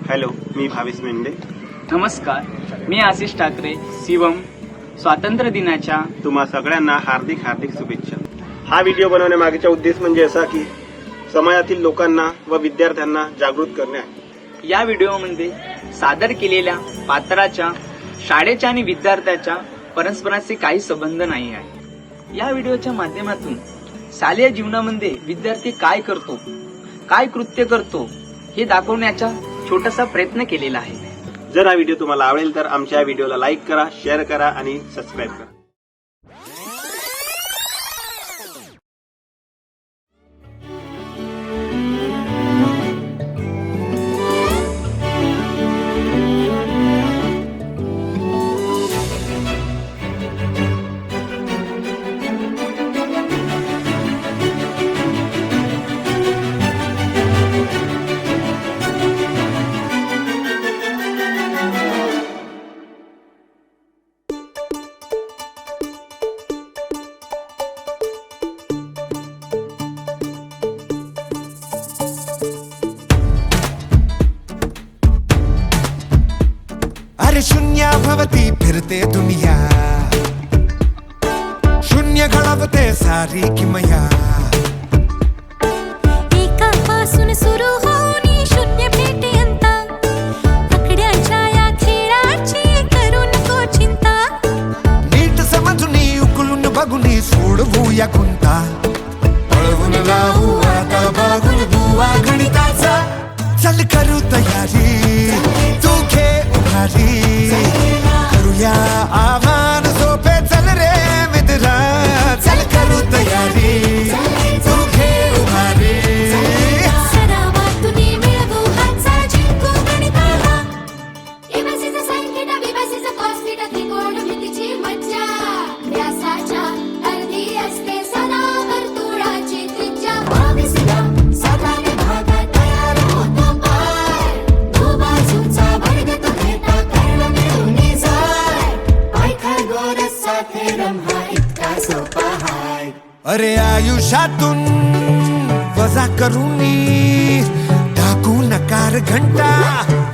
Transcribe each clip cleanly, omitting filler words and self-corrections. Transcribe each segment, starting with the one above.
Hello, मी भावेश मेंढे. नमस्कार, मी आशिष ठाकरे. शिवम, स्वातंत्र्य दिनाच्या तुम्हा सगळ्यांना हार्दिक हार्दिक शुभेच्छा. हा व्हिडिओ बनवण्यामागचा उद्देश म्हणजे असा की समाजातील लोकांना व विद्यार्थ्यांना जागृत करणे आहे. या व्हिडिओमध्ये सादर केलेल्या पात्राच्या शाळेच्या आणि विद्यार्थ्याच्या परस्परांशी काही संबंध नाही आहे. या व्हिडिओच्या माध्यमातून शालेय जीवनामध्ये विद्यार्थी काय करतो, काय कृत्य करतो हे दाखवण्याचा छोटासा प्रयत्न केलेला आहे. जर हा व्हिडिओ तुम्हाला आवडेल तर आमच्या व्हिडिओला लाईक करा, शेअर करा आणि सबस्क्राईब करा. अरे शून्य भवती फिरते दुनिया, शून्य घडवते सारी किमया. एकापासून सुरू होऊन शून्य भेटेंत, आकड्याच्या या खेळाची करू नको चिंता. नीट समजून उकलून बघून सोडवूया गुंता, पळवून लावू आता बघून बुवा गणिताचा. चल करू तयारी, तू घे उभारी, करूया आव्हान सोपे. चल रे मित्रा, चल करू तयारी, तू घे उभारी. सरावातून मिळवू हातचा जिंकू गणिताला. एबीसीचं संख्येला बीबीसीचं कॉस्टिटा त्रिकोण भीतीची मज्जा. व्यासाच्या अर्धी असते सदा वर्तुळाची त्रिज्या. ओबीसीला साधाने भागात तयार होतो पाय. तो बाजूचा वर्ग तो घेता कर्ण मिळून जाय. पाय खरगोरस साथे रम्हा इतका सोपा हाय. अरे आयुष्यातून वजा करून टाकू नकार घंटा.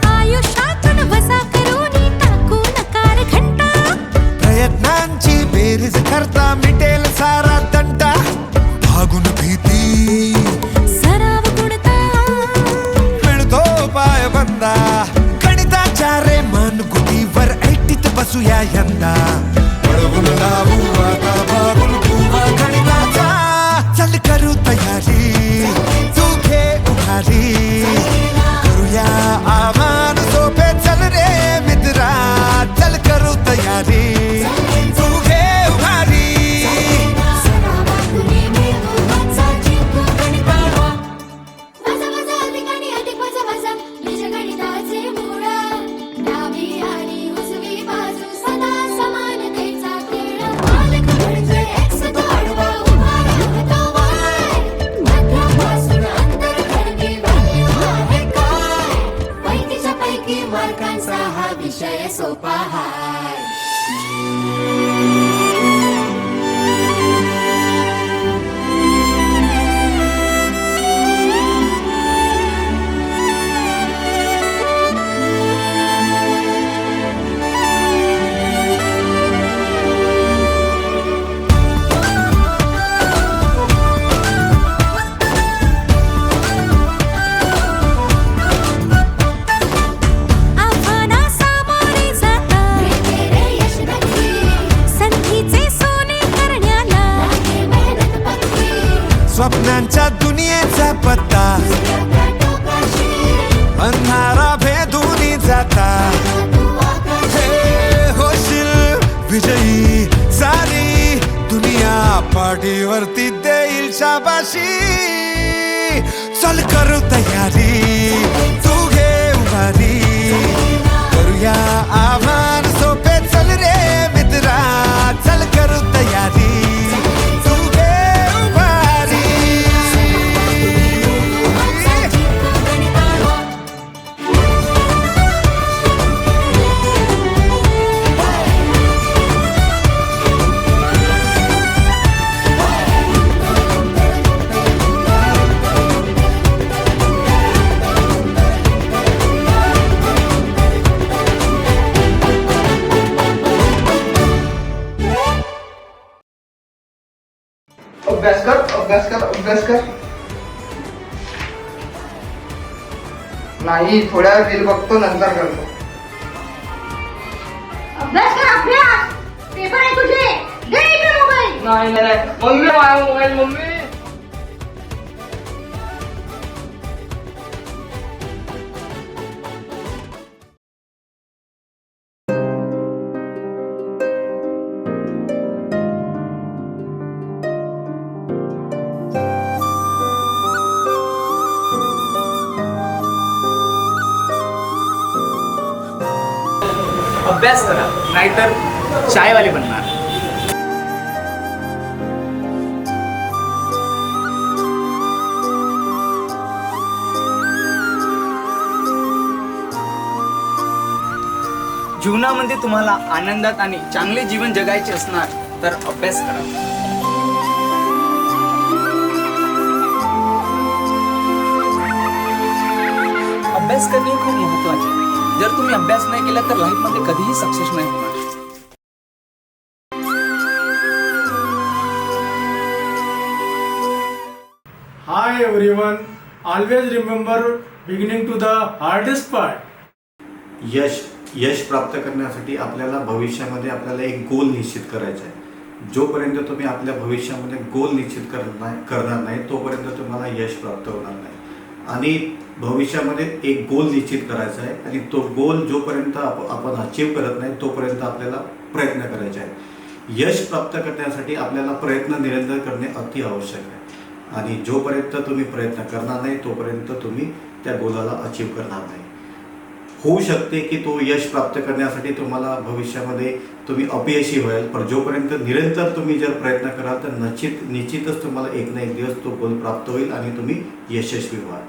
आयुष्यातून वजा करून टाकू नकार घंटा. प्रयत्नांची बेरीज करता मिटेल सारा तंटा. भागून भीती सराव गुणता मिळतो पाय बंदा. गणिताच्या रे मन गुटीवर ऐटीत बसूया यंदा. पळवून लावू आता भागून बुवा गणिताचा. चल करू तयारी, तू घे उभारी, करूया आव्हान सोपे. चल रे मित्रा, चल करू तयारी, तू घे उभारी. सरावातून मिळवू हातचा जिंकू गणिताला. वजा वजा अधिक आणि अधिक वजा वजा बीजगणिताचे मूळ. डावी आणि उजवी बाजू सदा समानतेचा खेळ. मालक म्हणजे एक्स तो आडवा उभा राहतो वाय. मध्यापासून अंतर खडकी व्हॅल्यू आहे काय. पैकीच्या पैकी मार्कांचा हा विषय सोपा हाय. आव्हाना सामोरे जाता संधीचे सोने करण्याला मेहनत पक्की. स्वप्नांच्या दुनियेचा पत्ता अंधारा भेदून जाता. हे होशील विजयी, सारी दुनिया पाठीवरती देईल शाबाशी. चल करू तयारी, तू घे उभारी, करूया आव्हान सोपे. चल रे मित्रा, चल करू तयारी, तू घे उभारी. अभ्यास कर अभ्यास कर अभ्यास कर. नाही, थोड्या वेळ रील बघतो, नंतर करतो. अभ्यास कर अभ्यास. पेपर आहे तुझे. दे इकडे मोबाईल. नाही नाही मम्मी, माझा मोबाईल मम्मी. अभ्यास करा, नाहीतर शाळेवाले बनणार. जीवनामध्ये तुम्हाला आनंदात आणि चांगले जीवन जगायचे असणार तर अभ्यास करा. अभ्यास करणे खूप महत्त्वाचे आहे. जर तुम्ही अभ्यास नाही केला तर लाईफमध्ये कधीही सक्सेस नाही होणार. Hi everyone, always remember beginning to the hardest part. यश प्राप्त करण्यासाठी आपल्याला भविष्यामध्ये आपल्याला एक गोल निश्चित करायचा आहे. जोपर्यंत तुम्ही आपल्या भविष्यामध्ये गोल निश्चित करणार नाही तोपर्यंत तुम्हाला यश प्राप्त होणार नाही. आणि भविष्यामध्ये एक गोल निश्चित करायचा आहे आणि तो गोल जोपर्यंत आपण अचीव करत नाही तोपर्यंत आपल्याला प्रयत्न करायचे आहे. यश प्राप्त करण्यासाठी आपल्याला प्रयत्न निरंतर करणे अति आवश्यक आहे. आणि जोपर्यंत तुम्ही प्रयत्न करणार नाही तोपर्यंत तुम्ही त्या गोलाला अचीव करणार नाही. होऊ शकते की तो यश प्राप्त करण्यासाठी तुम्हाला भविष्यामध्ये तुम्ही अपयशी व्हाल, पण जोपर्यंत निरंतर तुम्ही जर प्रयत्न कराल तर निश्चितच तुम्हाला एक ना एक दिवस तो गोल प्राप्त होईल आणि तुम्ही यशस्वी व्हाल.